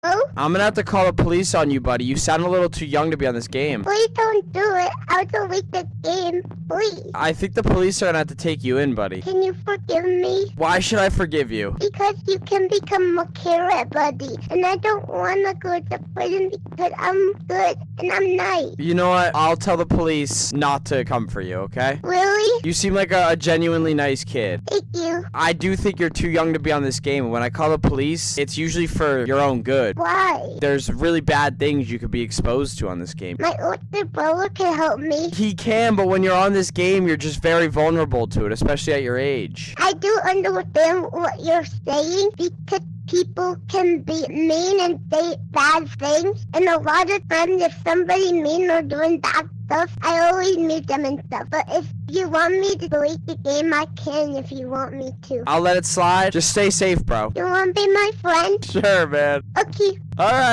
Oh, I'm gonna have to call the police on you, buddy. You sound a little too young to be on this game. please don't do it. I'll delete the game. Please. I think the police are gonna have to take you in, buddy. Can you forgive me? Why should I forgive you? Because you can become a carrot, buddy. And I don't want to go to prison because I'm good and I'm nice. You know what? I'll tell the police not to come for you, okay? Really? You seem like a genuinely nice kid. Thank you. I do think you're too young to be on this game. When I call the police, it's usually for your own good. Why? There's really bad things you could be exposed to on this game. My older brother can help me. He can, but when you're on this game, you're just very vulnerable to it, especially at your age. I do understand what you're saying because people can be mean and say bad things. And a lot of times if somebody mean or doing bad stuff, I always mute them and stuff. But if you want me to delete the game, I can if you want me to. I'll let it slide. Just stay safe, bro. You want to be my friend? Sure, man. Okay. All right.